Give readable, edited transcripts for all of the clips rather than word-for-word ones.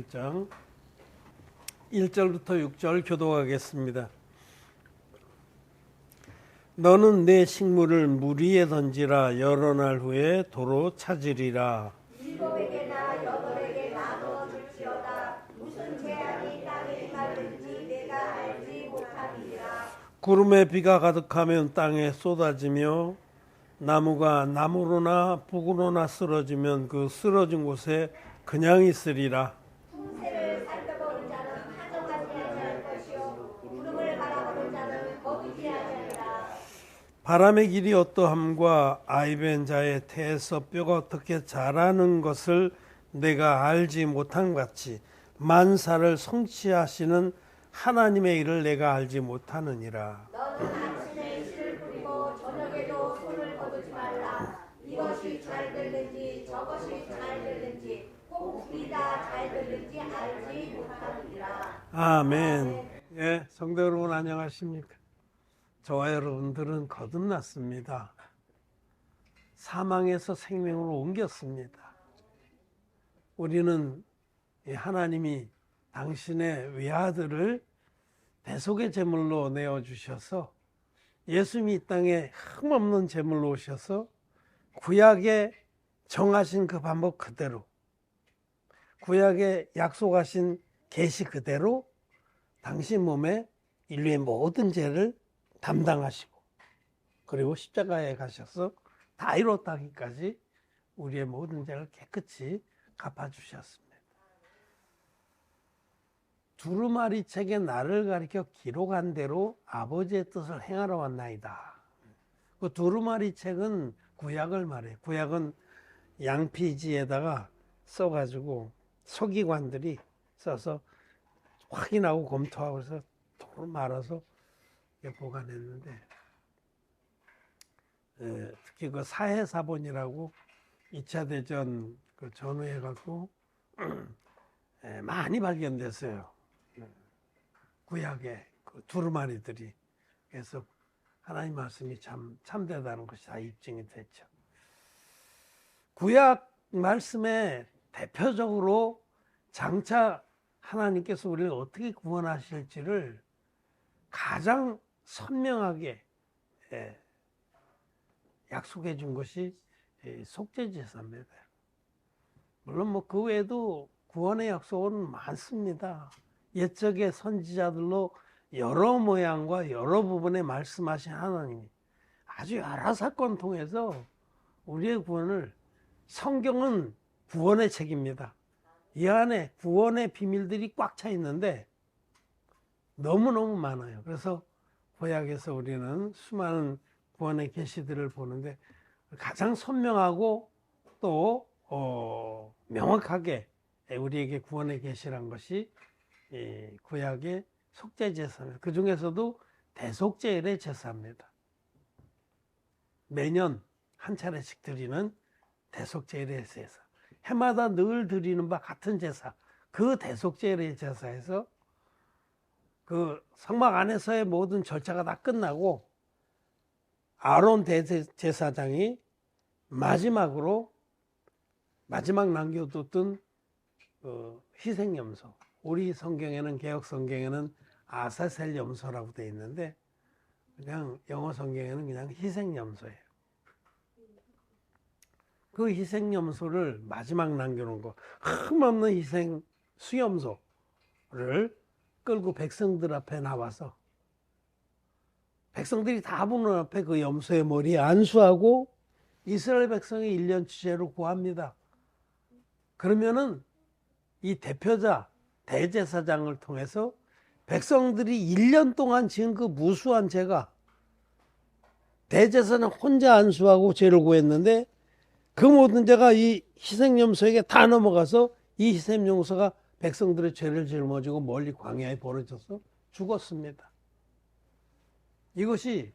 11장 1절부터 6절 교독하겠습니다. 너는 내 식물을 물 위에 던지라. 여러 날 후에 도로 찾으리라. 일곱에게나 여덟에게 나누어 줄지어다. 무슨 재앙이 땅에 임하는지 내가 알지 못하리라. 구름에 비가 가득하면 땅에 쏟아지며 나무가 나무로나 북으로나 쓰러지면 그 쓰러진 곳에 그냥 있으리라. 풍세를 살펴보는 자는 한정하지 아니할 것이요 구름을 바라보는 자는 거두지 아니하리라. 바람의 길이 어떠함과 아이벤 자의 태에서 뼈가 어떻게 자라는 것을 내가 알지 못한 같이 만사를 성취하시는 하나님의 일을 내가 알지 못하느니라. 너는 아침에 씨를 뿌리고 저녁에도 손을 거두지 말라. 이것이 잘 될는지 저것이 잘 될는지 혹 둘이 다 잘 될는지 알지 못하리라. 아멘. 예, 성도 여러분 안녕하십니까? 저와 여러분들은 거듭났습니다. 사망에서 생명으로 옮겼습니다. 우리는 하나님이 당신의 외아들을 대속의 제물로 내어주셔서 예수님이 이 땅에 흠없는 제물로 오셔서 구약에 정하신 그 방법 그대로, 구약에 약속하신 계시 그대로 당신 몸에 인류의 모든 죄를 담당하시고, 그리고 십자가에 가셔서 다 이뤘다기까지 우리의 모든 죄를 깨끗이 갚아주셨습니다. 두루마리 책에 나를 가리켜 기록한 대로 아버지의 뜻을 행하러 왔나이다. 그 두루마리 책은 구약을 말해요. 구약은 양피지에다가 써가지고 서기관들이 써서 확인하고 검토하고 해서 도로 말아서 보관했는데, 특히 그 사해사본이라고 2차 대전 그 전후해 갖고 많이 발견됐어요. 구약의 그 두루마리들이. 그래서 하나님 말씀이 참되다는 것이 다 입증이 됐죠. 구약 말씀에 대표적으로 장차 하나님께서 우리를 어떻게 구원하실지를 가장 선명하게 약속해 준 것이 속죄제사입니다. 물론 뭐 그 외에도 구원의 약속은 많습니다. 옛적의 선지자들로 여러 모양과 여러 부분에 말씀하신 하나님이 아주 여러 사건 통해서 우리의 구원을, 성경은 구원의 책입니다. 이 안에 구원의 비밀들이 꽉 차 있는데 너무너무 많아요. 그래서 구약에서 우리는 수많은 구원의 계시들을 보는데 가장 선명하고 또 명확하게 우리에게 구원의 계시란 것이 구약의 속죄제사입니다. 그 중에서도 대속죄일의 제사입니다. 매년 한 차례씩 드리는 대속죄일의 제사, 해마다 늘 드리는 바 같은 제사, 그 대속죄일의 제사에서 그 성막 안에서의 모든 절차가 다 끝나고 아론 대제사장이 마지막 남겨뒀던 희생염소, 우리 성경에는, 개혁 성경에는 아사셀 염소라고 되어 있는데 그냥 영어 성경에는 그냥 희생염소예요. 그 희생염소를 마지막 남겨놓은 거, 흠없는 희생 수염소를 끌고 백성들 앞에 나와서 백성들이 다 보는 앞에 그 염소의 머리에 안수하고 이스라엘 백성의 1년 주제로 구합니다. 그러면은 이 대표자 대제사장을 통해서 백성들이 1년 동안 지은 그 무수한 죄가, 대제사는 혼자 안수하고 죄를 구했는데 그 모든 죄가 이 희생염소에게 다 넘어가서 이 희생염소가 백성들의 죄를 짊어지고 멀리 광야에 버려져서 죽었습니다. 이것이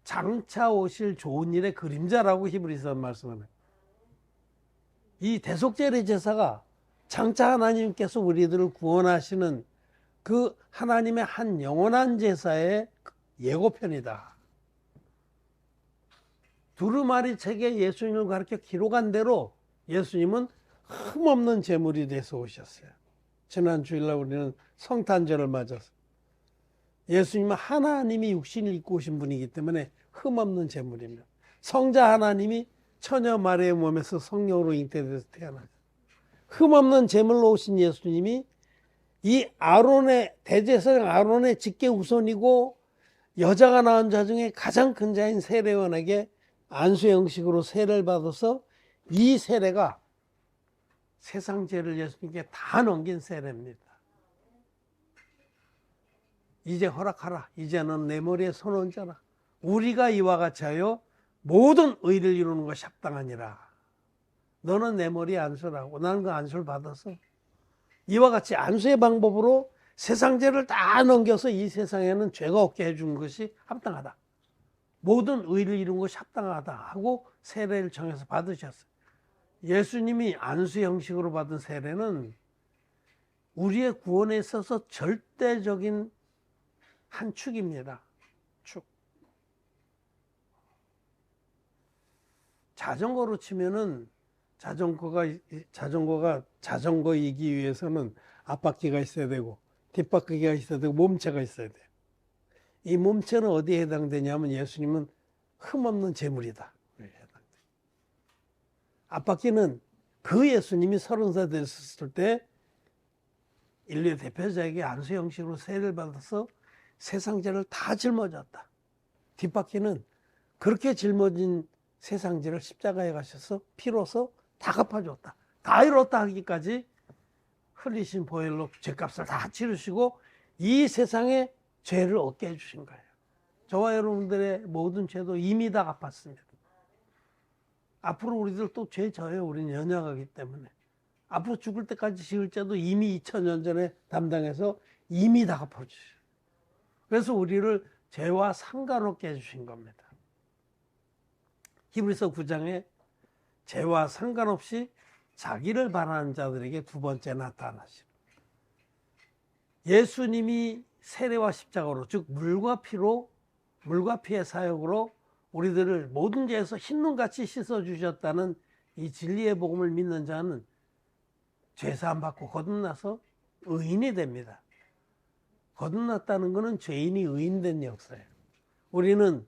장차 오실 좋은 일의 그림자라고 히브리서는 말씀합니다. 이 대속죄의 제사가 장차 하나님께서 우리들을 구원하시는 그 하나님의 한 영원한 제사의 예고편이다. 두루마리 책에 예수님을 가르쳐 기록한 대로 예수님은 흠없는 제물이 돼서 오셨어요. 지난 주일날 우리는 성탄절을 맞아서 예수님은 하나님이 육신을 입고 오신 분이기 때문에 흠없는 제물입니다. 성자 하나님이 처녀 마리아의 몸에서 성령으로 잉태돼서 태어나죠. 흠없는 제물로 오신 예수님이 이 아론의 대제사장 아론의 직계 우선이고 여자가 낳은 자 중에 가장 큰 자인 세례원에게 안수 형식으로 세례를 받아서 이 세례가 세상 죄를 예수님께 다 넘긴 세례입니다. 이제 허락하라. 이제는 내 머리에 손 얹어라. 우리가 이와 같이 하여 모든 의를 이루는 것이 합당하니라. 너는 내 머리에 안수라고. 나는 그 안수를 받아서 이와 같이 안수의 방법으로 세상 죄를 다 넘겨서 이 세상에는 죄가 없게 해준 것이 합당하다. 모든 의를 이룬 것이 합당하다 하고 세례를 정해서 받으셨어요. 예수님이 안수 형식으로 받은 세례는 우리의 구원에 있어서 절대적인 한 축입니다. 축. 자전거로 치면은 자전거이기 위해서는 앞바퀴가 있어야 되고 뒷바퀴가 있어야 되고 몸체가 있어야 돼요. 이 몸체는 어디에 해당되냐면 예수님은 흠없는 제물이다. 앞바퀴는 그 예수님이 30살 됐을 때 인류의 대표자에게 안수 형식으로 세례를 받아서 세상 죄를 다 짊어졌다. 뒷바퀴는 그렇게 짊어진 세상 죄를 십자가에 가셔서 피로서 다 갚아줬다. 다 이뤘다 하기까지 흘리신 보혈로 죄값을 다 치르시고 이 세상에 죄를 얻게 해주신 거예요. 저와 여러분들의 모든 죄도 이미 다 갚았습니다. 앞으로 우리들 또 죄 져요. 우리는 연약하기 때문에. 앞으로 죽을 때까지 지을 죄도 이미 2000년 전에 담당해서 이미 다 갚아주셔요. 그래서 우리를 죄와 상관없게 해주신 겁니다. 히브리서 9장에 죄와 상관없이 자기를 바라는 자들에게 두 번째 나타나시고 예수님이 세례와 십자가로 즉 물과 피의 사역으로 우리들을 모든 죄에서 흰눈같이 씻어주셨다는 이 진리의 복음을 믿는 자는 죄사함 받고 거듭나서 의인이 됩니다. 거듭났다는 것은 죄인이 의인된 역사예요. 우리는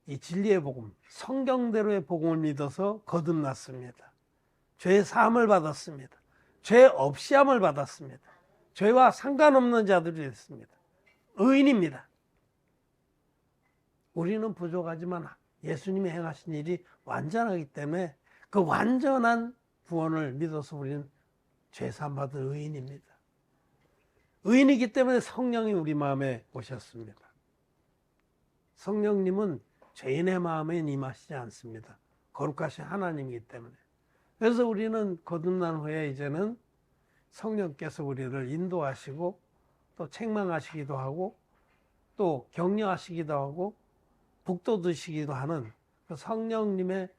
이 진리의 복음, 성경대로의 복음을 믿어서 거듭났습니다. 죄 사함을 받았습니다. 죄 없이함을 받았습니다. 죄와 상관없는 자들이 됐습니다. 의인입니다. 우리는 부족하지만 예수님이 행하신 일이 완전하기 때문에 그 완전한 구원을 믿어서 우리는 죄 사함 받은 의인입니다. 의인이기 때문에 성령이 우리 마음에 오셨습니다. 성령님은 죄인의 마음에 임하시지 않습니다. 거룩하신 하나님이기 때문에. 그래서 우리는 거듭난 후에 이제는 성령께서 우리를 인도하시고 또 책망하시기도 하고 또 격려하시기도 하고 북돋으시기도 하는 그 성령님의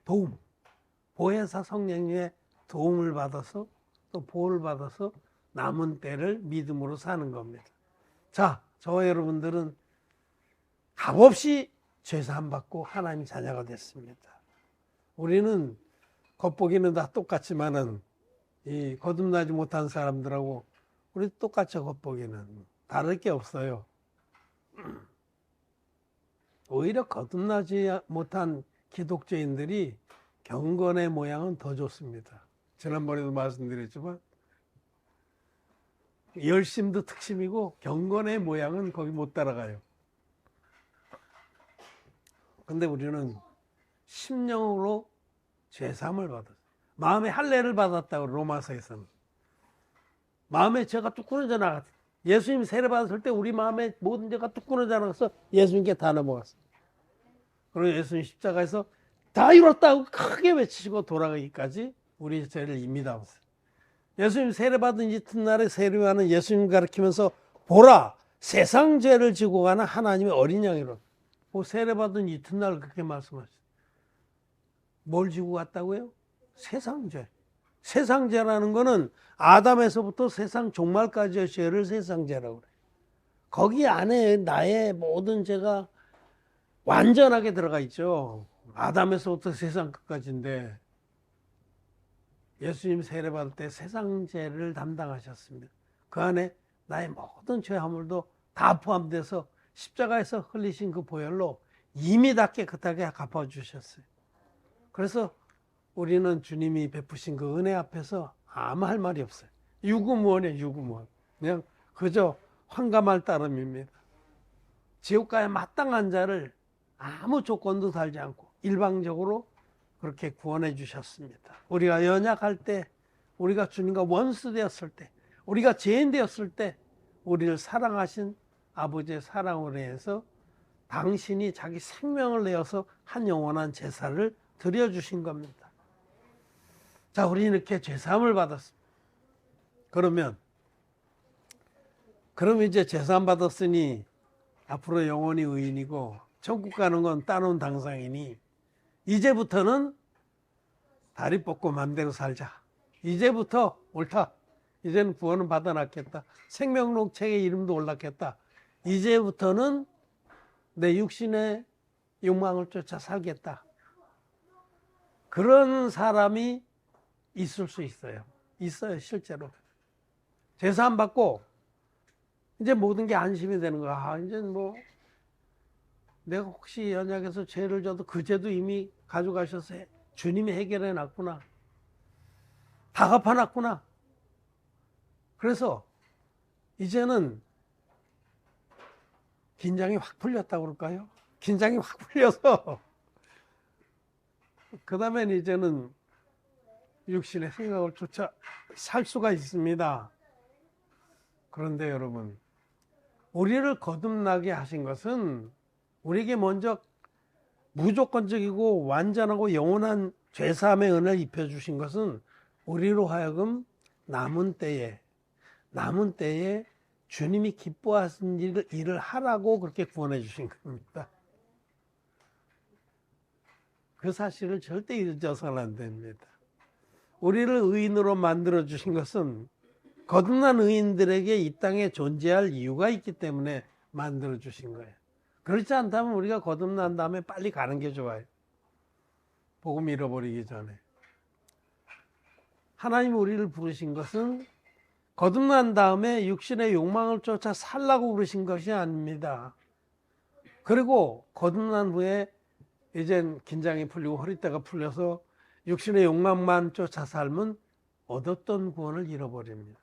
도움, 보혜사 성령님의 도움을 받아서 또 보호를 받아서 남은 때를 믿음으로 사는 겁니다. 자, 저와 여러분들은 값없이 죄사함 받고 하나님 자녀가 됐습니다. 우리는 겉보기는 다 똑같지만은 이 거듭나지 못한 사람들하고 우리 똑같죠. 겉보기는 다를 게 없어요. 오히려 거듭나지 못한 기독교인들이 경건의 모양은 더 좋습니다. 지난번에도 말씀드렸지만 열심도 특심이고 경건의 모양은 거기 못 따라가요. 근데 우리는 심령으로 죄사함을 받았어요. 마음의 할례를 받았다고 로마서에서는. 마음의 죄가 뚝 끊어져 나갔어요. 예수님 세례 받았을 때 우리 마음의 모든 죄가 뚝 끊어져 나가서 예수님께 다 넘어갔어요. 그리고 예수님 십자가에서 다 이뤘다고 크게 외치시고 돌아가기까지 우리 죄를 이미 다 받았어요. 예수님 세례 받은 이튿날에 세례요한은 예수님 가르치면서 보라 세상 죄를 지고 가는 하나님의 어린 양이로다. 세례 받은 이튿날 그렇게 말씀하셨어요. 뭘 지고 갔다고요? 세상 죄. 세상 죄라는 거는 아담에서부터 세상 종말까지의 죄를 세상 죄라고 그래요. 거기 안에 나의 모든 죄가 완전하게 들어가 있죠. 아담에서부터 세상 끝까지인데 예수님 세례 받을 때 세상죄를 담당하셨습니다. 그 안에 나의 모든 죄 허물도 다 포함돼서 십자가에서 흘리신 그 보혈로 이미 다 깨끗하게 갚아주셨어요. 그래서 우리는 주님이 베푸신 그 은혜 앞에서 아무 할 말이 없어요. 유구무원이에요, 유구무원. 그냥 그저 황감할 따름입니다. 지옥가에 마땅한 자를 아무 조건도 달지 않고 일방적으로 그렇게 구원해 주셨습니다. 우리가 연약할 때, 우리가 주님과 원수 되었을 때, 우리가 죄인 되었을 때 우리를 사랑하신 아버지의 사랑으로 해서 당신이 자기 생명을 내어서 한 영원한 제사를 드려주신 겁니다. 자, 우리는 이렇게 죄사함을 받았습니다. 그럼 이제 죄사함 받았으니 앞으로 영원히 의인이고 천국 가는 건 따놓은 당상이니 이제부터는 다리 뻗고 맘대로 살자. 이제부터 옳다. 이제는 구원은 받아놨겠다. 생명록 책에 이름도 올랐겠다. 이제부터는 내 육신의 욕망을 쫓아 살겠다. 그런 사람이 있을 수 있어요. 있어요, 실제로. 제사함 받고 이제 모든 게 안심이 되는 거야. 아, 이제 뭐 내가 혹시 연약해서 죄를 져도 그 죄도 이미 가져가셔서 주님이 해결해 놨구나. 다 갚아놨구나. 그래서 이제는 긴장이 확 풀렸다고 그럴까요? 긴장이 확 풀려서 그 다음엔 이제는 육신의 생각을 쫓아 살 수가 있습니다. 그런데 여러분, 우리를 거듭나게 하신 것은 우리에게 먼저 무조건적이고 완전하고 영원한 죄사함의 은혜를 입혀주신 것은 우리로 하여금 남은 때에 주님이 기뻐하신 일을 하라고 그렇게 구원해 주신 겁니다. 그 사실을 절대 잊어서는 안 됩니다. 우리를 의인으로 만들어 주신 것은 거듭난 의인들에게 이 땅에 존재할 이유가 있기 때문에 만들어 주신 거예요. 그렇지 않다면 우리가 거듭난 다음에 빨리 가는 게 좋아요. 복음 잃어버리기 전에. 하나님이 우리를 부르신 것은 거듭난 다음에 육신의 욕망을 쫓아 살라고 부르신 것이 아닙니다. 그리고 거듭난 후에 이젠 긴장이 풀리고 허리띠가 풀려서 육신의 욕망만 쫓아 살면 얻었던 구원을 잃어버립니다.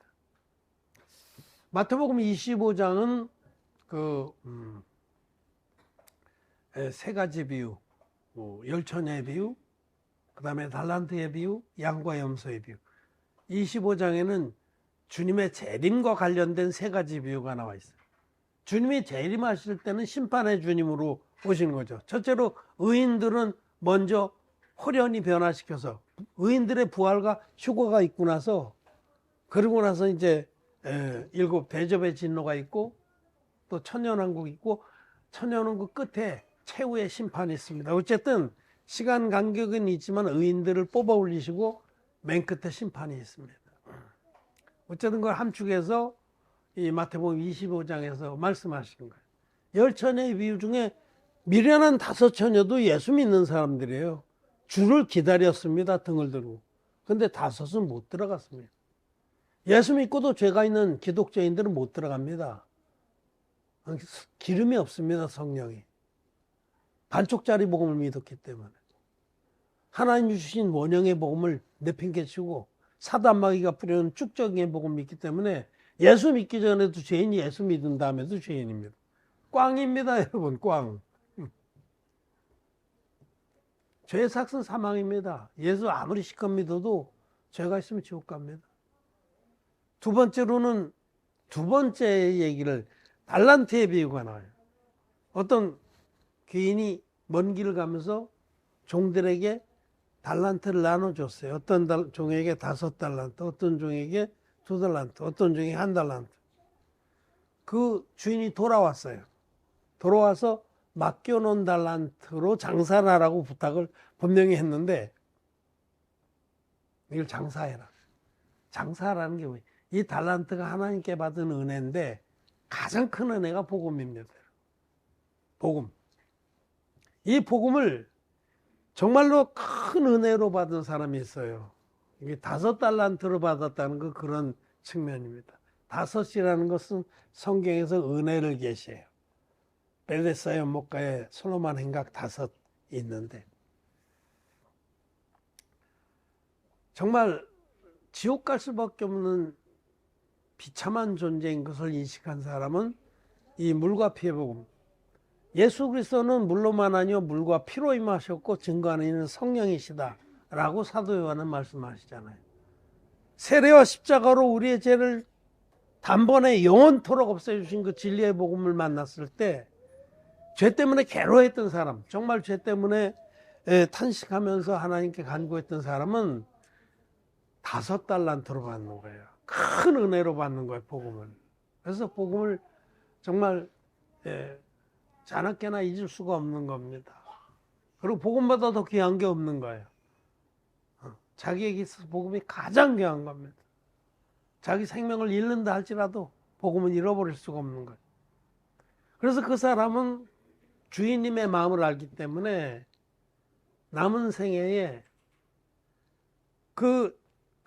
마태복음 25장은 세 가지 비유, 열처녀의 비유, 그 다음에 달란트의 비유, 양과 염소의 비유. 25장에는 주님의 재림과 관련된 세 가지 비유가 나와 있어요. 주님이 재림하실 때는 심판의 주님으로 오신 거죠. 첫째로 의인들은 먼저 호련히 변화시켜서 의인들의 부활과 휴거가 있고 나서 그러고 나서 이제 일곱 대접의 진노가 있고 또 천년왕국이 있고 천년왕국 끝에 최후의 심판이 있습니다. 어쨌든 시간 간격은 있지만 의인들을 뽑아 올리시고 맨 끝에 심판이 있습니다. 어쨌든 그걸 함축해서 이 마태복음 25장에서 말씀하신 거예요. 열처녀의 비유 중에 미련한 5처녀도 예수 믿는 사람들이에요. 줄을 기다렸습니다. 등을 들고. 근데 5은 못 들어갔습니다. 예수 믿고도 죄가 있는 기독교인들은 못 들어갑니다. 기름이 없습니다. 성령이. 반쪽짜리 복음을 믿었기 때문에. 하나님 주신 원형의 복음을 내팽개치고 사단마귀가 뿌려놓은 축적의 복음을 믿기 때문에 예수 믿기 전에도 죄인이 예수 믿은 다음에도 죄인입니다. 꽝입니다. 여러분. 꽝. 죄의 삭은 사망입니다. 예수 아무리 시컷 믿어도 죄가 있으면 지옥 갑니다. 두 번째로는 두 번째 얘기를 달란트의 비유가 나와요. 어떤 귀인이 먼 길을 가면서 종들에게 달란트를 나눠줬어요. 어떤 종에게 5달란트, 어떤 종에게 2달란트, 어떤 종에게 1달란트. 그 주인이 돌아왔어요. 돌아와서 맡겨놓은 달란트로 장사를 하라고 부탁을 분명히 했는데 이걸 장사해라. 장사라는 게 뭐예요? 이 달란트가 하나님께 받은 은혜인데 가장 큰 은혜가 복음입니다. 복음. 이 복음을 정말로 큰 은혜로 받은 사람이 있어요. 이게 5달란트를 받았다는 거 그런 측면입니다. 5이라는 것은 성경에서 은혜를 계시해요. 벨레사 연못가에 솔로몬 행각 5 있는데, 정말 지옥 갈 수밖에 없는 비참한 존재인 것을 인식한 사람은 이 물과 피의 복음, 예수 그리스도는 물로만 아니요 물과 피로 임하셨고 증거하는 이는 성령이시다 라고 사도 요한은 말씀하시잖아요. 세례와 십자가로 우리의 죄를 단번에 영원토록 없애주신 그 진리의 복음을 만났을 때, 죄 때문에 괴로워했던 사람, 정말 죄 때문에 탄식하면서 하나님께 간구했던 사람은 5달란트로 받는 거예요. 큰 은혜로 받는 거예요, 복음을. 그래서 복음을 정말 자나깨나 잊을 수가 없는 겁니다. 그리고 복음보다 더 귀한 게 없는 거예요. 자기에게 있어서 복음이 가장 귀한 겁니다. 자기 생명을 잃는다 할지라도 복음은 잃어버릴 수가 없는 거예요. 그래서 그 사람은 주인님의 마음을 알기 때문에 남은 생애에 그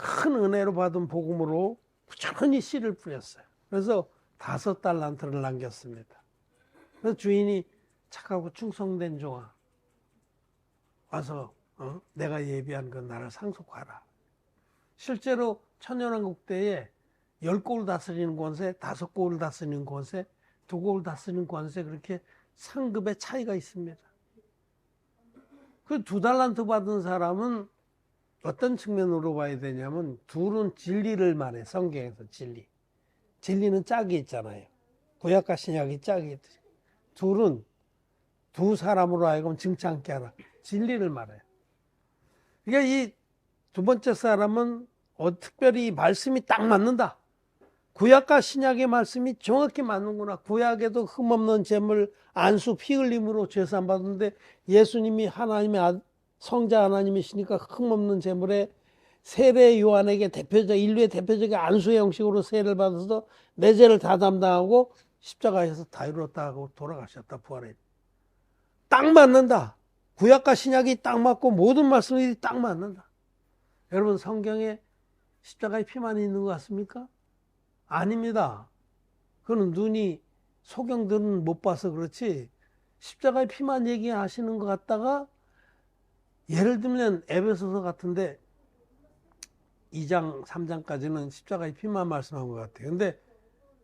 큰 은혜로 받은 복음으로 부지런히 씨를 뿌렸어요. 그래서 5달란트를 남겼습니다. 그래서 주인이 착하고 충성된 종아, 와서 내가 예비한 그 나를 상속하라. 실제로 천년왕국 때에 10국을 다스리는 권세, 5국을 다스리는 권세, 2국을 다스리는 권세, 그렇게 상급의 차이가 있습니다. 그 2달란트 받은 사람은 어떤 측면으로 봐야 되냐면, 둘은 진리를 말해. 성경에서 진리. 진리는 짝이 있잖아요. 구약과 신약이 짝이 있듯이. 둘은 두 사람으로 하여금 증창케 하라. 진리를 말해요. 그러니까 이 두 번째 사람은 특별히 말씀이 딱 맞는다. 구약과 신약의 말씀이 정확히 맞는구나. 구약에도 흠없는 제물, 안수, 피 흘림으로 죄산 받는데, 예수님이 하나님의 성자 하나님이시니까 흠없는 제물에 세례 요한에게 대표적, 인류의 대표적인 안수의 형식으로 세례를 받아서 내 죄를 다 담당하고 십자가에서 다 이뤘다 하고 돌아가셨다, 부활해. 딱 맞는다. 구약과 신약이 딱 맞고 모든 말씀이 딱 맞는다. 여러분, 성경에 십자가의 피만 있는 것 같습니까? 아닙니다. 그건 눈이, 소경들은 못 봐서 그렇지, 십자가의 피만 얘기하시는 것 같다가, 예를 들면 에베소서 같은데 2장 3장까지는 십자가의 피만 말씀한 것 같아요. 근데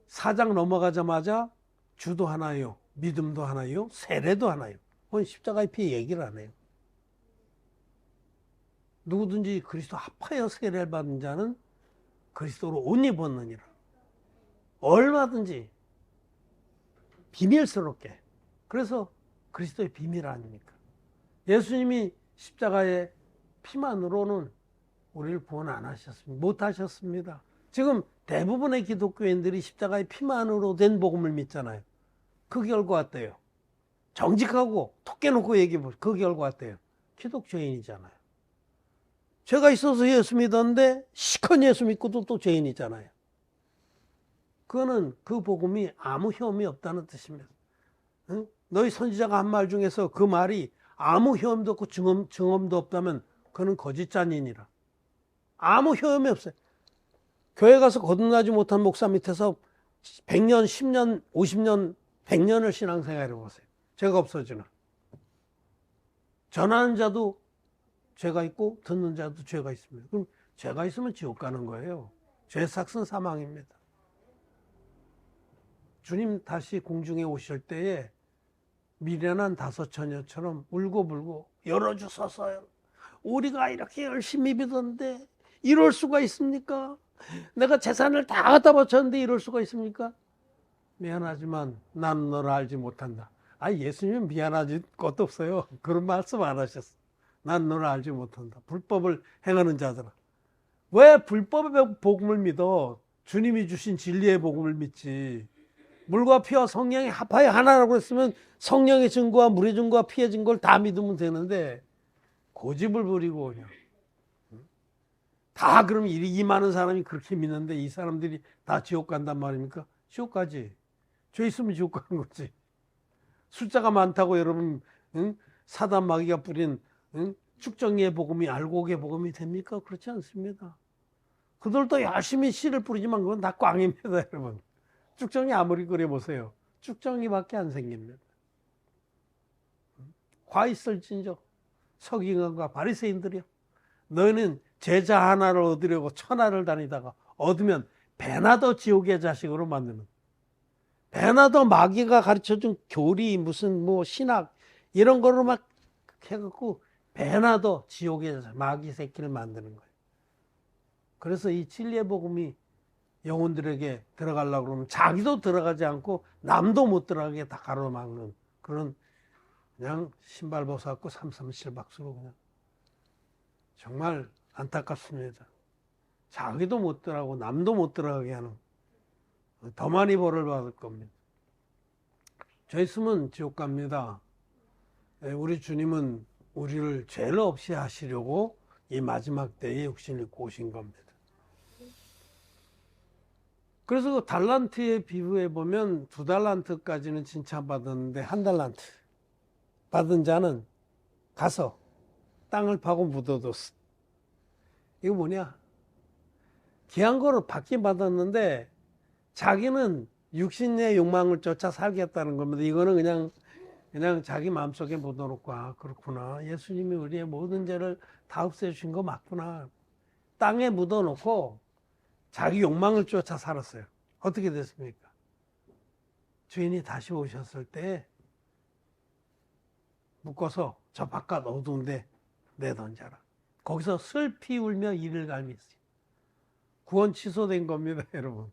4장 넘어가자마자 주도 하나요, 믿음도 하나요, 세례도 하나요. 그건 십자가의 피 얘기를 안 해요. 누구든지 그리스도 합하여 세례를 받은 자는 그리스도로 옷 입었느니라. 얼마든지 비밀스럽게. 그래서 그리스도의 비밀 아닙니까? 예수님이 십자가의 피만으로는 우리를 구원 안 하셨습니다. 못 하셨습니다. 지금 대부분의 기독교인들이 십자가의 피만으로 된 복음을 믿잖아요. 그 결과 어때요? 정직하고 톡 깨놓고 얘기해보세요. 그 결과 어때요? 기독교인이잖아요. 죄가 있어서 예수 믿었는데 시컨 예수 믿고도 또 죄인이잖아요. 그거는 그 복음이 아무 혐의 없다는 뜻입니다. 응? 너희 선지자가 한 말 중에서 그 말이 아무 혐의도 없고 증언도 없다면 그는 거짓자니니라. 아무 혐의 없어요. 교회 가서 거듭나지 못한 목사 밑에서 100년, 10년, 50년, 100년을 신앙생활 해보세요. 죄가 없어지나. 전하는 자도 죄가 있고 듣는 자도 죄가 있습니다. 그럼 죄가 있으면 지옥 가는 거예요. 죄 삭은 사망입니다. 주님 다시 공중에 오실 때에 미련한 5 처녀처럼 울고불고 열어주소서요. 우리가 이렇게 열심히 믿었는데 이럴 수가 있습니까? 내가 재산을 다 갖다 바쳤는데 이럴 수가 있습니까? 미안하지만 나는 너를 알지 못한다. 예수님은 미안하지 것도 없어요. 그런 말씀 안 하셨어. 난 너를 알지 못한다. 불법을 행하는 자들아. 왜 불법의 복음을 믿어? 주님이 주신 진리의 복음을 믿지. 물과 피와 성령이 합하여 하나라고 했으면 성령의 증거와 물의 증거와 피의 증거를 다 믿으면 되는데, 고집을 부리고 그냥 다, 그럼 이 많은 사람이 그렇게 믿는데 이 사람들이 다 지옥 간단 말입니까? 지옥 가지. 죄 있으면 지옥 가는 거지. 숫자가 많다고 여러분, 사단 마귀가 뿌린 축정의 복음이 알곡의 복음이 됩니까? 그렇지 않습니다. 그들도 열심히 씨를 뿌리지만 그건 다 꽝입니다, 여러분. 축정이 아무리 그려보세요. 축정이밖에 안 생깁니다. 화 있을진저 서기관과 바리새인들이요. 너희는 제자 하나를 얻으려고 천하를 다니다가 얻으면 배나더 지옥의 자식으로 만드는, 배나더 마귀가 가르쳐준 교리 무슨 뭐 신학 이런 거로 막 해갖고 배나더 지옥의 마귀 새끼를 만드는 거예요. 그래서 이 진리의 복음이 영혼들에게 들어가려고 그러면 자기도 들어가지 않고 남도 못 들어가게 다 가로막는 그런, 그냥 신발 벗어갖고 337박수로 그냥, 정말 안타깝습니다. 자기도 못 들어가고 남도 못 들어가게 하는, 더 많이 벌을 받을 겁니다. 저 있으면 지옥 갑니다. 우리 주님은 우리를 죄를 없이 하시려고 이 마지막 때에 육신을 입고 오신 겁니다. 그래서 그 달란트에 비유해 보면 2달란트까지는 칭찬받았는데 1달란트 받은 자는 가서 땅을 파고 묻어뒀어. 이거 뭐냐? 귀한 거를 받긴 받았는데 자기는 육신의 욕망을 쫓아 살겠다는 겁니다. 이거는 그냥 자기 마음속에 묻어놓고, 아, 그렇구나. 예수님이 우리의 모든 죄를 다 없애주신 거 맞구나. 땅에 묻어놓고 자기 욕망을 쫓아 살았어요. 어떻게 됐습니까? 주인이 다시 오셨을 때 묶어서 저 바깥 어두운데 내던져라. 거기서 슬피 울며 이를 갈미했어요. 구원 취소된 겁니다, 여러분.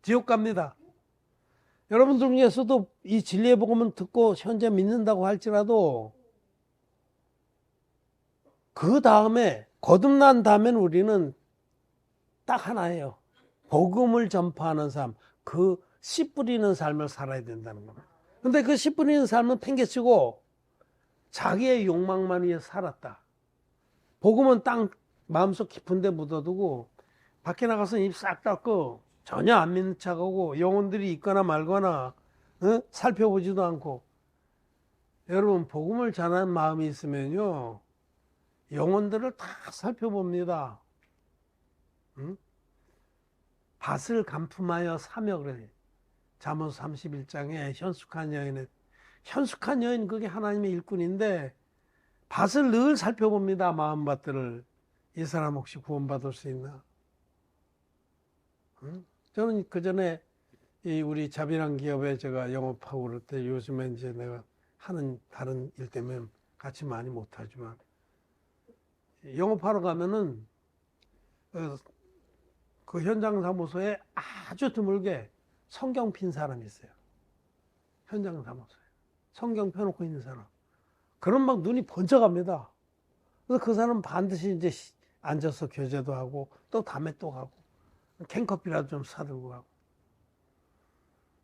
지옥 갑니다. 여러분들 중에서도 이 진리의 복음을 듣고 현재 믿는다고 할지라도 그 다음에 거듭난 다음엔 우리는 딱 하나예요. 복음을 전파하는 삶, 그 씨 뿌리는 삶을 살아야 된다는 겁니다. 근데 그 씨 뿌리는 삶은 팽개치고 자기의 욕망만 위해 살았다. 복음은 땅 마음속 깊은 데 묻어두고 밖에 나가서 입 싹 닫고 전혀 안 믿는 척하고 영혼들이 있거나 말거나 살펴보지도 않고. 여러분, 복음을 전하는 마음이 있으면요 영혼들을 다 살펴봅니다. 밭을 간품하여 사며 그래. 잠언 31장에 현숙한 여인의, 현숙한 여인, 그게 하나님의 일꾼인데 밭을 늘 살펴봅니다. 마음밭들을. 이 사람 혹시 구원받을 수 있나? 저는 그 전에 우리 자비랑 기업에 제가 영업하고 그럴 때, 요즘에 이제 내가 하는 다른 일 때문에 같이 많이 못하지만, 영업하러 가면은 그 현장 사무소에 아주 드물게 성경 핀 사람이 있어요. 현장 사무소에 성경 펴놓고 있는 사람. 그럼 막 눈이 번쩍합니다. 그래서 그 사람은 반드시 이제 앉아서 교제도 하고 또 다음에 또 가고 캔커피라도 좀 사들고 가고.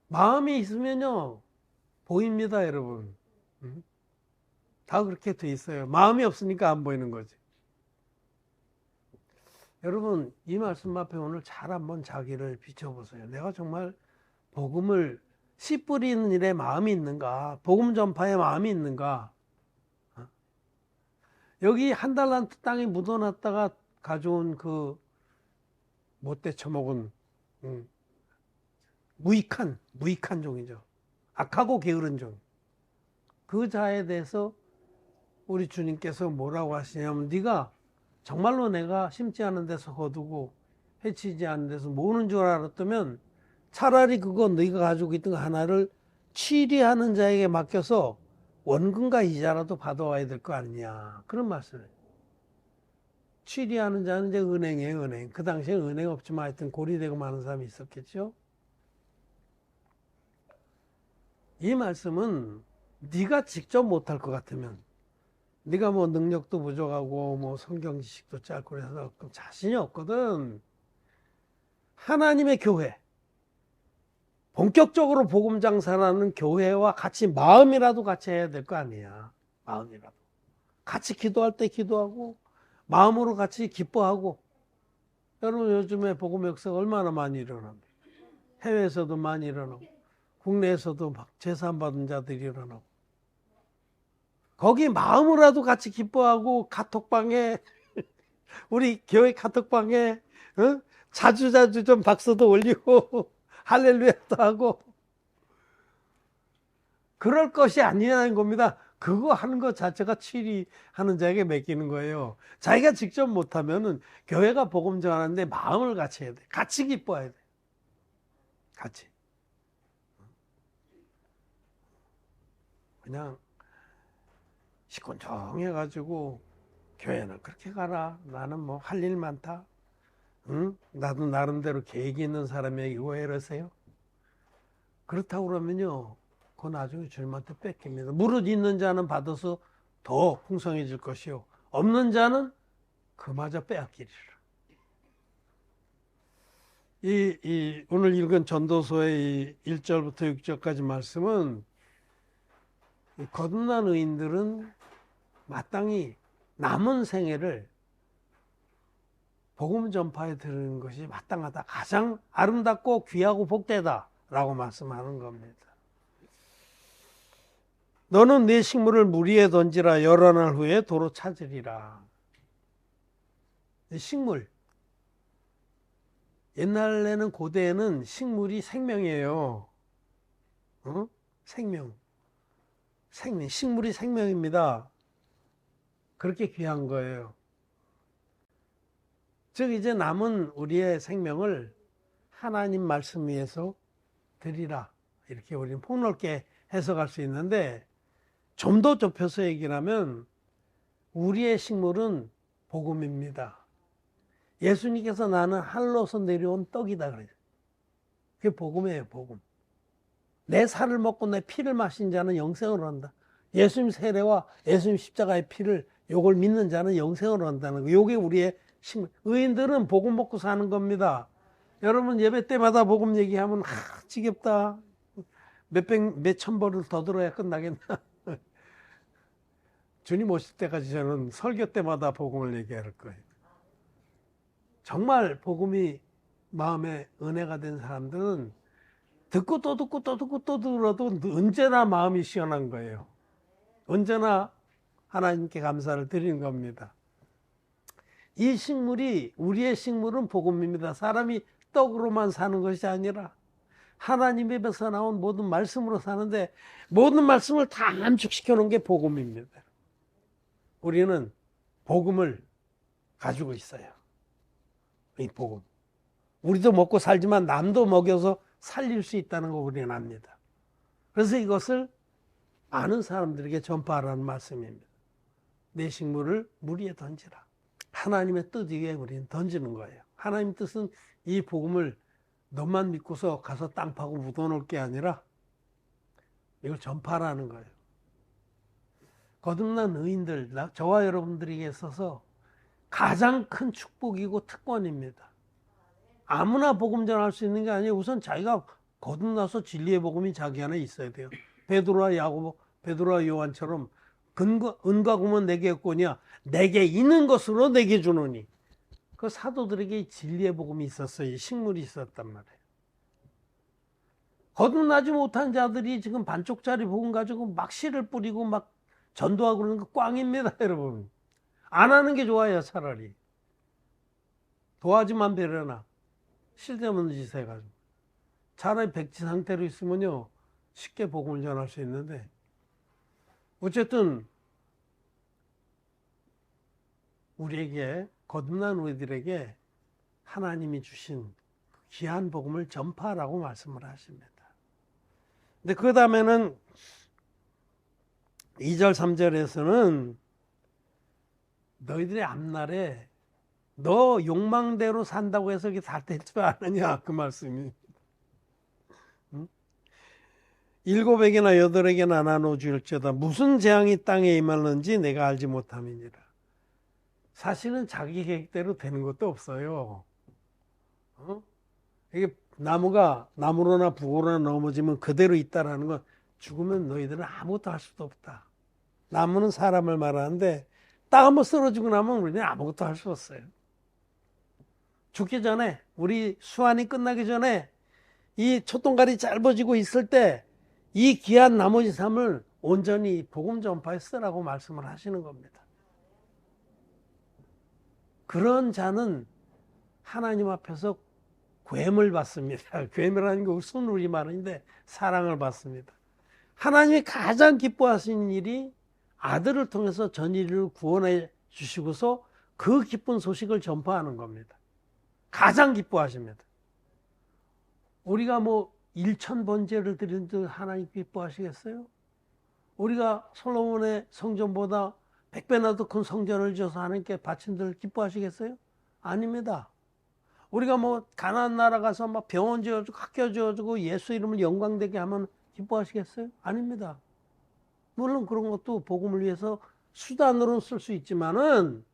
마음이 있으면요 보입니다, 여러분. 다 그렇게 돼 있어요. 마음이 없으니까 안 보이는 거지. 여러분, 이 말씀 앞에 오늘 잘 한번 자기를 비춰보세요. 내가 정말 복음을 씨 뿌리는 일에 마음이 있는가? 복음 전파에 마음이 있는가? 여기 1달란트 땅에 묻어놨다가 가져온 그 못돼 처먹은 무익한 종이죠. 악하고 게으른 종. 그 자에 대해서 우리 주님께서 뭐라고 하시냐면, 네가 정말로 내가 심지 않은 데서 거두고 해치지 않은 데서 모으는 줄 알았다면 차라리 그거 네가 가지고 있던 거 하나를 취리하는 자에게 맡겨서 원금과 이자라도 받아와야 될 거 아니냐, 그런 말씀을. 취리하는 자는 이제 은행이에요, 은행. 그 당시에 은행 없지만 하여튼 고리되고 많은 사람이 있었겠죠. 이 말씀은 네가 직접 못할 것 같으면, 네가 뭐 능력도 부족하고 뭐 성경 지식도 짧고 그래서 자신이 없거든. 하나님의 교회, 본격적으로 복음 장사라는 교회와 같이 마음이라도 같이 해야 될 거 아니야. 마음이라도 같이 기도할 때 기도하고 마음으로 같이 기뻐하고. 여러분, 요즘에 복음 역사가 얼마나 많이 일어납니까? 해외에서도 많이 일어나고 국내에서도 막 재산 받은 자들이 일어나고. 거기 마음으로라도 같이 기뻐하고 카톡방에 우리 교회 카톡방에 자주자주 좀 박수도 올리고 할렐루야도 하고 그럴 것이 아니라는 겁니다. 그거 하는 것 자체가 치리하는 자에게 맡기는 거예요. 자기가 직접 못하면은 교회가 복음 전하는데 마음을 같이 해야 돼. 같이 기뻐해야 돼. 같이. 그냥 시큰둥해가지고 교회는 그렇게 가라. 나는 뭐 할 일 많다. 응? 나도 나름대로 계획이 있는 사람에게 왜 이러세요? 그렇다고 그러면요. 그거 나중에 주님한테 뺏깁니다. 무릇 있는 자는 받아서 더 풍성해질 것이요. 없는 자는 그마저 빼앗기리라. 오늘 읽은 전도서의 1절부터 6절까지 말씀은 거듭난 의인들은 마땅히 남은 생애를 복음 전파에 드리는 것이 마땅하다. 가장 아름답고 귀하고 복되다 라고 말씀하는 겁니다. 너는 네 식물을 무리에 던지라. 여러 날 후에 도로 찾으리라. 식물. 옛날에는 고대에는 식물이 생명이에요. 생명. 식물이 생명입니다. 그렇게 귀한 거예요. 즉 이제 남은 우리의 생명을 하나님 말씀 위에서 드리라. 이렇게 우리는 폭넓게 해석할 수 있는데 좀 더 좁혀서 얘기를 하면 우리의 식물은 복음입니다. 예수님께서 나는 하늘로서 내려온 떡이다 그래요. 그게 복음이에요. 복음. 내 살을 먹고 내 피를 마신 자는 영생을 얻는다. 예수님 세례와 예수님 십자가의 피를 요걸 믿는 자는 영생을 얻는다는 거. 요게 우리의 식물. 의인들은 복음 먹고 사는 겁니다. 여러분 예배 때마다 복음 얘기하면 지겹다. 몇천 벌을 더 들어야 끝나겠나. 주님 오실 때까지 저는 설교 때마다 복음을 얘기할 거예요. 정말 복음이 마음에 은혜가 된 사람들은 듣고 또 듣고 또 듣고 또 들어도 언제나 마음이 시원한 거예요. 언제나 하나님께 감사를 드리는 겁니다. 이 식물이 우리의 식물은 복음입니다. 사람이 떡으로만 사는 것이 아니라 하나님 입에서 나온 모든 말씀으로 사는데 모든 말씀을 다 함축시켜 놓은 게 복음입니다. 우리는 복음을 가지고 있어요. 이 복음. 우리도 먹고 살지만 남도 먹여서 살릴 수 있다는 거 우리는 압니다. 그래서 이것을 아는 사람들에게 전파하라는 말씀입니다. 내 식물을 물 위에 던지라. 하나님의 뜻 위에 우리는 던지는 거예요. 하나님 뜻은 이 복음을 너만 믿고서 가서 땅 파고 묻어놓을 게 아니라 이걸 전파하라는 거예요. 거듭난 의인들, 저와 여러분들에게 있어서 가장 큰 축복이고 특권입니다. 아무나 복음 전할 수 있는 게 아니에요. 우선 자기가 거듭나서 진리의 복음이 자기 안에 있어야 돼요. 베드로와 야고보, 베드로와 요한처럼 은과 금은 내게 없거니와 내게 있는 것으로 내게 주노니. 그 사도들에게 진리의 복음이 있었어요. 이 식물이 있었단 말이에요. 거듭나지 못한 자들이 지금 반쪽짜리 복음 가지고 막 씨를 뿌리고 막 전도하고 그러는 거 꽝입니다, 여러분. 안 하는 게 좋아요, 차라리. 도와주만 배려나. 쓸데없는 짓 해가지고. 차라리 백지 상태로 있으면요, 쉽게 복음을 전할 수 있는데. 어쨌든, 우리에게, 거듭난 우리들에게 하나님이 주신 귀한 복음을 전파하라고 말씀을 하십니다. 근데 그 다음에는 2절, 3절에서는 너희들의 앞날에 너 욕망대로 산다고 해서 이게 다 될 줄 아느냐 그 말씀이. 7에게나 8에게나 나눠 줄지어다 무슨 재앙이 땅에 임하는지 내가 알지 못함이니라. 사실은 자기 계획대로 되는 것도 없어요. 이게 나무가 나무로나 북으로나 넘어지면 그대로 있다라는 건 죽으면 너희들은 아무것도 할 수도 없다. 나무는 사람을 말하는데 딱 한번 쓰러지고 나면 우리는 아무것도 할 수 없어요. 죽기 전에 우리 수환이 끝나기 전에 이 촛동갈이 짧아지고 있을 때 이 귀한 나머지 삶을 온전히 복음 전파에 쓰라고 말씀을 하시는 겁니다. 그런 자는 하나님 앞에서 괸을 받습니다. 괸이라는 게 순 우리말인데 사랑을 받습니다. 하나님이 가장 기뻐하시는 일이 아들을 통해서 전 인류를 구원해 주시고서 그 기쁜 소식을 전파하는 겁니다. 가장 기뻐하십니다. 우리가 뭐 1,000번제를 드리는데 하나님 기뻐하시겠어요? 우리가 솔로몬의 성전보다 100배나 더 큰 성전을 지어서 하나님께 바친들 기뻐하시겠어요? 아닙니다. 우리가 뭐 가나안 나라 가서 막 병원 지어주고 학교 지어주고 예수 이름을 영광되게 하면 기뻐하시겠어요? 아닙니다. 물론 그런 것도 복음을 위해서 수단으로는 쓸 수 있지만은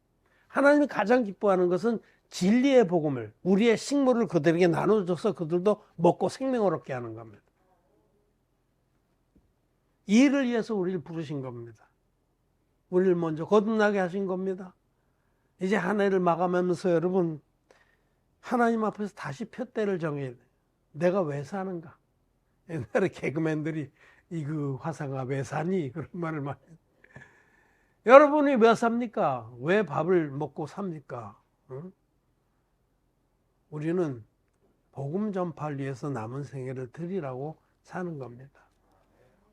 하나님이 가장 기뻐하는 것은 진리의 복음을, 우리의 식물을 그들에게 나눠줘서 그들도 먹고 생명을 얻게 하는 겁니다. 이 일을 위해서 우리를 부르신 겁니다. 우리를 먼저 거듭나게 하신 겁니다. 이제 한 해를 마감하면서 여러분, 하나님 앞에서 다시 표대를 정해야 돼요. 내가 왜 사는가? 옛날에 개그맨들이 그 화상아 왜 사니? 그런 말을 많이 해요. 여러분이 왜 삽니까? 왜 밥을 먹고 삽니까? 응? 우리는 복음 전파를 위해서 남은 생애를 드리라고 사는 겁니다.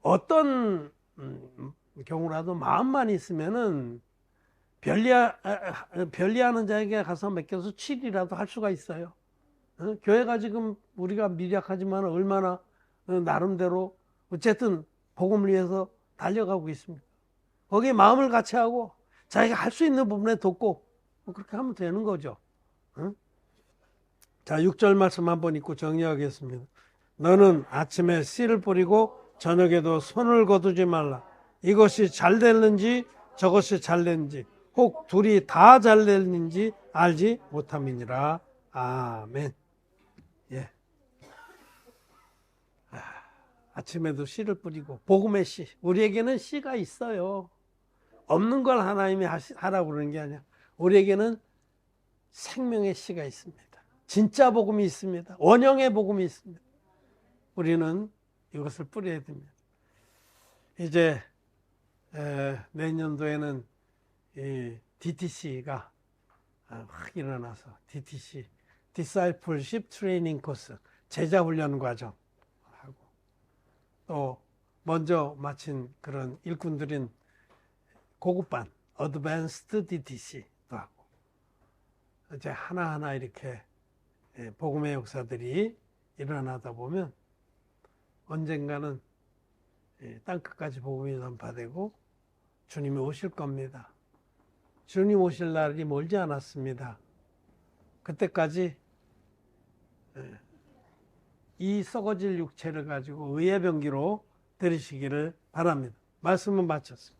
어떤 경우라도 마음만 있으면은 변리하는 자에게 가서 맡겨서 치리라도 할 수가 있어요. 교회가 지금 우리가 미약하지만 얼마나 나름대로 어쨌든 복음을 위해서 달려가고 있습니다. 거기에 마음을 같이 하고 자기가 할 수 있는 부분에 돕고 그렇게 하면 되는 거죠. 자, 6절 말씀 한번 읽고 정리하겠습니다. 너는 아침에 씨를 뿌리고 저녁에도 손을 거두지 말라. 이것이 잘 됐는지 저것이 잘 됐는지 혹 둘이 다 잘 됐는지 알지 못함이니라. 아멘. 예. 아침에도 씨를 뿌리고 복음의 씨. 우리에게는 씨가 있어요. 없는 걸 하나님이 하라고 그러는 게 아니야. 우리에게는 생명의 씨가 있습니다. 진짜 복음이 있습니다. 원형의 복음이 있습니다. 우리는 이것을 뿌려야 됩니다. 이제 내년도에는 이 DTC가 확 일어나서 DTC Discipleship Training Course 제자 훈련 과정 하고 또 먼저 마친 그런 일꾼들인 고급반 Advanced DTC도 하고 이제 하나하나 이렇게 복음의 역사들이 일어나다 보면 언젠가는 땅끝까지 복음이 전파되고 주님이 오실 겁니다. 주님 오실 날이 멀지 않았습니다. 그때까지 이 썩어질 육체를 가지고 의의 병기로 들으시기를 바랍니다. 말씀은 마쳤습니다.